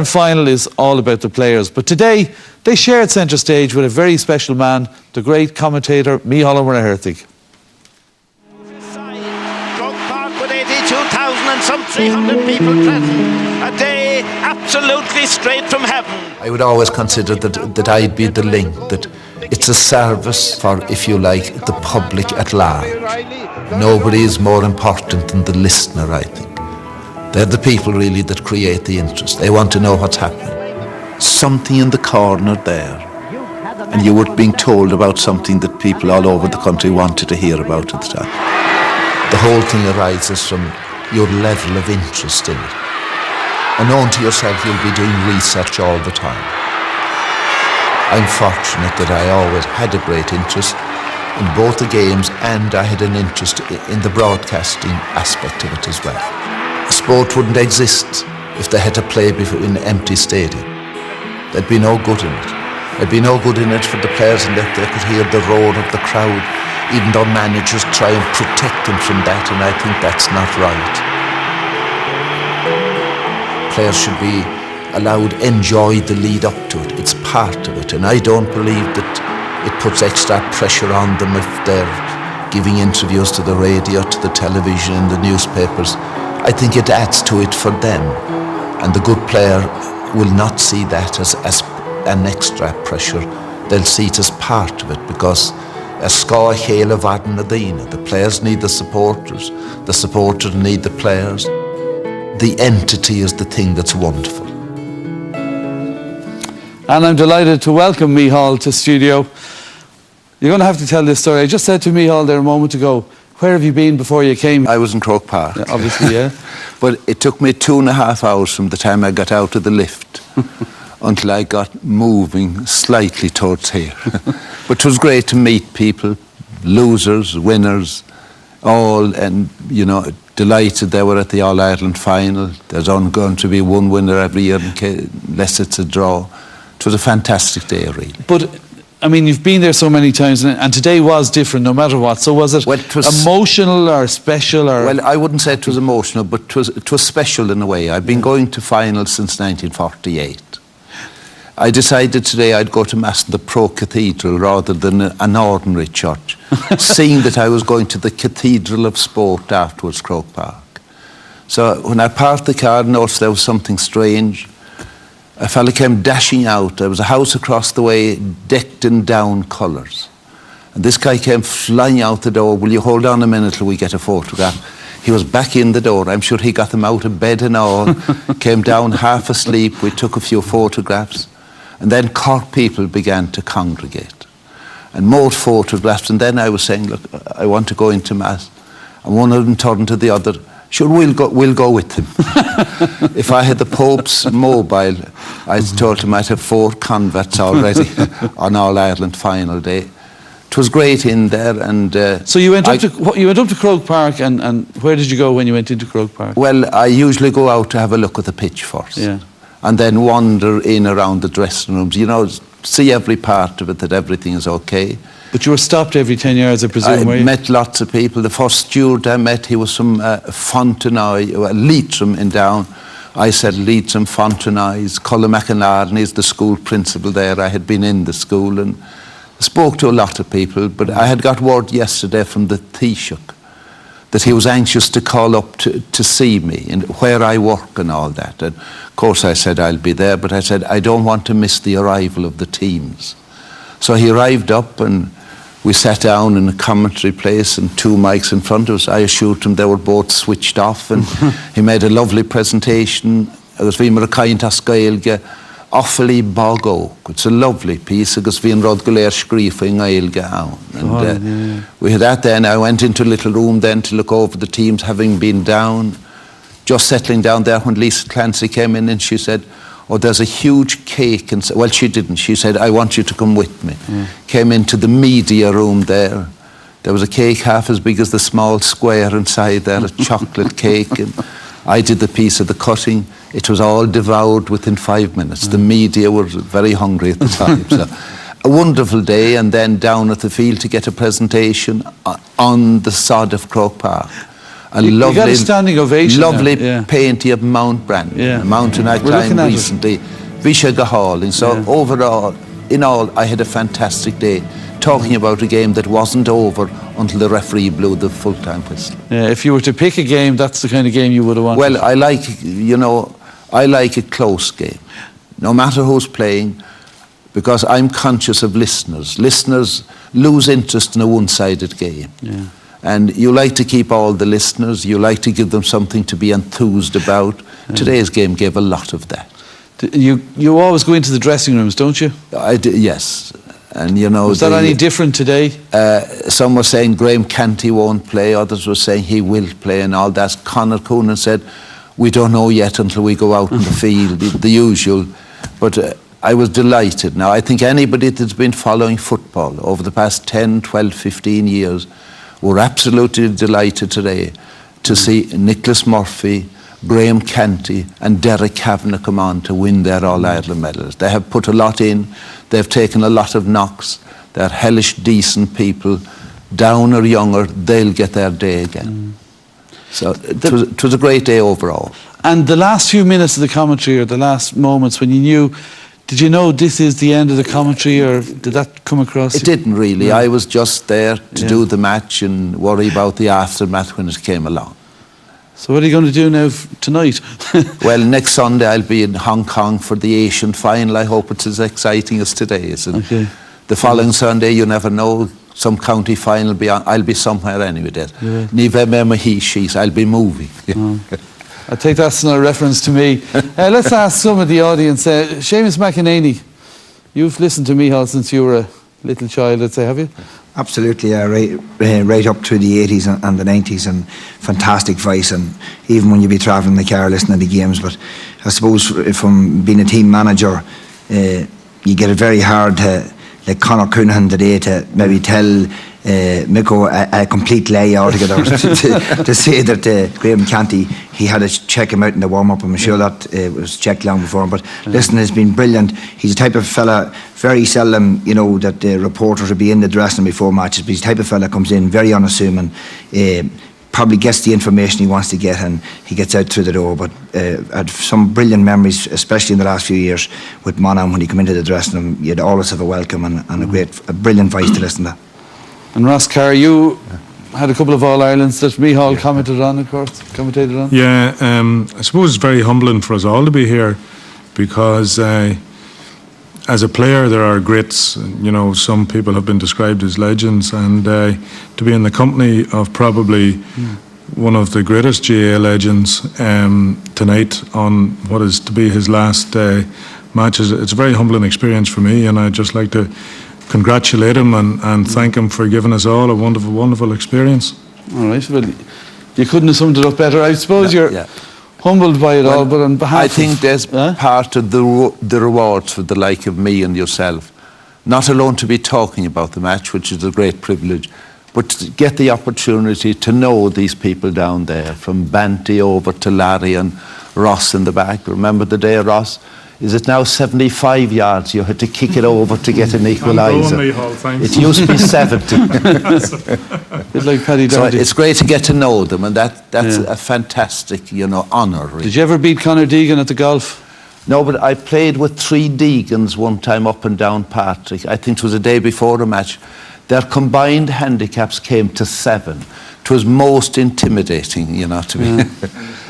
All-Ireland final is all about the players, but today they shared centre stage with a very special man, the great commentator Mícheál Ó Muircheartaigh. Croke Park with 82,000 and some 300 people present. A day absolutely straight from heaven. I would always consider that I'd be the link, that it's a service for, if you like, the public at large. Nobody is more important than the listener, I think. They're the people really that create the interest. They want to know what's happening. Something in the corner there, and you were being told about something that people all over the country wanted to hear about at the time. The whole thing arises from your level of interest in it. Unknown to yourself, you'll be doing research all the time. I'm fortunate that I always had a great interest in both the games, and I had an interest in the broadcasting aspect of it as well. Sport wouldn't exist if they had to play in an empty stadium. There'd be no good in it. There'd be no good in it for the players, and that they could hear the roar of the crowd, even though managers try and protect them from that, and I think that's not right. Players should be allowed to enjoy the lead up to it. It's part of it, and I don't believe that it puts extra pressure on them if they're giving interviews to the radio, to the television and the newspapers. I think it adds to it for them, and the good player will not see that as an extra pressure. They'll see it as part of it, because Cahill, the players need the supporters need the players. The entity is the thing that's wonderful. And I'm delighted to welcome Mícheál to studio. You're going to have to tell this story. I just said to Mícheál there a moment ago, where have you been before you came? I was in Croke Park. Yeah, obviously, yeah. But it took me 2.5 hours from the time I got out of the lift until I got moving slightly towards here. But it was great to meet people, losers, winners, all, and, you know, delighted they were at the All-Ireland final. There's only going to be one winner every year unless it's a draw. It was a fantastic day, really. But, I mean, you've been there so many times, and today was different no matter what. So was it, emotional or special? Or? Well, I wouldn't say it was emotional, but it was special in a way. I've been going to finals since 1948. I decided today I'd go to Mass in the Pro Cathedral rather than an ordinary church, seeing that I was going to the Cathedral of Sport afterwards, Croke Park. So when I parked the car, I noticed there was something strange. A fella came dashing out. There was a house across the way, decked in down colours. And this guy came flying out the door. Will you hold on a minute till we get a photograph? He was back in the door. I'm sure he got them out of bed and all. Came down half asleep. We took a few photographs. And then Cork people began to congregate. And more photographs. And then I was saying, look, I want to go into Mass. And one of them turned to the other. Sure, we'll go with him. If I had the Pope's mobile, I told him I'd have 4 converts already on All-Ireland final day. It was great in there, and so you went up to Croke Park, and where did you go when you went into Croke Park? Well, I usually go out to have a look at the pitch first, yeah, and then wander in around the dressing rooms. You know, see every part of it, that everything is okay. But you were stopped every 10 yards, I presume, were you? I met lots of people. The first steward I met, he was from Fontenoy, Leitrim in Down. I said Leitrim, Fontenoy. Colin McInerney is the school principal there. I had been in the school and spoke to a lot of people. But I had got word yesterday from the Taoiseach that he was anxious to call up to see me and where I work and all that. And of course I said I'll be there, but I said I don't want to miss the arrival of the teams. So he arrived up and we sat down in a commentary place and 2 mics in front of us. I assured him they were both switched off, and he made a lovely presentation. Agus bhí mar a caint as Gaeilge awfully bog oak. It's a lovely piece, agus bhí an rod go léir scríofa in Gaeilge ann. And we had that then. I went into a little room then to look over the teams, having been down, just settling down there when Lisa Clancy came in, and she said, oh, there's a huge cake. And well, she didn't. She said, I want you to come with me. Came into the media room there. There was a cake half as big as the small square inside there, a chocolate cake. And I did the piece of the cutting. It was all devoured within 5 minutes. The media were very hungry at the time. So a wonderful day, and then down at the field to get a presentation on the sod of Croke Park. A You lovely, got a standing ovation. lovely Yeah. painting of Mount Brandon, Yeah. a mountain I We're looking climbed at it. recently, Mícheál Ó. And so overall, in all, I had a fantastic day talking about a game that wasn't over until the referee blew the full-time whistle. Yeah, if you were to pick a game, that's the kind of game you would have wanted. Well, I like a close game, no matter who's playing, because I'm conscious of listeners. Listeners lose interest in a one-sided game. Yeah. And you like to keep all the listeners, you like to give them something to be enthused about. Today's game gave a lot of that. You always go into the dressing rooms, don't you? Yes. And you know, Was that any different today? some were saying Graham Canty won't play, others were saying he will play and all that. Conor Coonan said, we don't know yet until we go out in the field, the usual. But I was delighted. Now, I think anybody that's been following football over the past 10, 12, 15 years were absolutely delighted today to see Nicholas Murphy, Graham Canty and Derek Kavanagh come on to win their All-Ireland medals. They have put a lot in, they've taken a lot of knocks, they're hellish decent people, down or younger, they'll get their day again. So it was a great day overall. And the last few minutes of the commentary, or the last moments when you knew, did you know this is the end of the commentary, or did that come across? It didn't really. I was just there to do the match and worry about the aftermath when it came along. So what are you going to do now tonight? Well, next Sunday I'll be in Hong Kong for the Asian final. I hope it's as exciting as today is. And the following Sunday, you never know, some county final will be on. I'll be somewhere anyway there. Ní bheith mé mo hí síos, I'll be moving. I take that's not a reference to me. Let's ask some of the audience. Seamus McEnany, you've listened to Mícheál since you were a little child, I'd say, have you? Absolutely, right up through the 80s and the 90s, and fantastic voice, and even when you be travelling in the car listening to the games. But I suppose from being a team manager, you get it very hard to, like Conor Coonan today, to maybe tell Mico a complete lie altogether to say that Graham Canty, he had to check him out in the warm-up. I'm sure that was checked long before him, but listen, it's been brilliant. He's the type of fella, very seldom, you know, that the reporters would be in the dressing room before matches, but he's the type of fella comes in very unassuming, probably gets the information he wants to get, and he gets out through the door. But I had some brilliant memories, especially in the last few years with Monaghan. When he came into the dressing room, you'd always have a welcome and a brilliant voice to listen to. And Ross Carr, you had a couple of All-Irelands that Mícheál commented on, of course, commentated on. Yeah, I suppose it's very humbling for us all to be here, because as a player there are greats. You know, some people have been described as legends, and to be in the company of probably one of the greatest GAA legends tonight on what is to be his last match, it's a very humbling experience for me, and I'd just like to congratulate him and thank him for giving us all a wonderful, wonderful experience. All right, well, you couldn't have summed it up better. I suppose you're humbled by it all, but on behalf I think there's part of the rewards for the like of me and yourself, not alone to be talking about the match, which is a great privilege, but to get the opportunity to know these people down there, from Banty over to Larry and Ross in the back. Remember the day, Ross? Is it now 75 yards? You had to kick it over to get an equaliser. It used to be 70. Bit like Paddy So Doherty. it's great to get to know them, and that's a fantastic, you know, honour. Really. Did you ever beat Conor Deegan at the golf? No, but I played with 3 Deegans one time up and down Patrick. I think it was a day before the match. Their combined handicaps came to 7. It was most intimidating, you know, to me.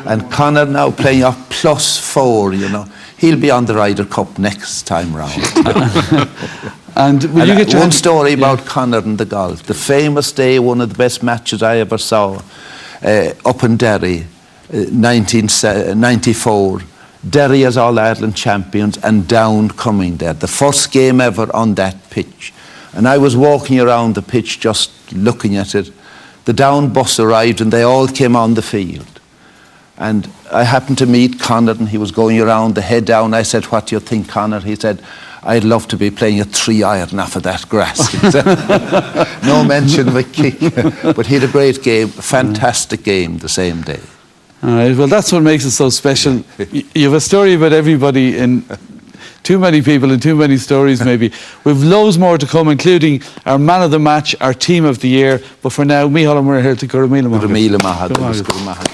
And Conor now playing up +4, you know. He'll be on the Ryder Cup next time round. And will you get your one story about Conor and the golf. The famous day, one of the best matches I ever saw, up in Derry, 1994. Derry as All-Ireland champions and Down coming there. The first game ever on that pitch. And I was walking around the pitch just looking at it. The Down bus arrived and they all came on the field. And I happened to meet Conor, and he was going around the head down. I said, what do you think, Conor? He said, I'd love to be playing a 3-iron off of that grass. He said. No mention of a kick. But he had a great game, a fantastic game the same day. All right, well, that's what makes it so special. You have a story about everybody in Too many people and too many stories, maybe. We've loads more to come, including our man of the match, our team of the year. But for now, Mícheál Ó Muircheartaigh, go to Míle Maith. Go to Míle Maith.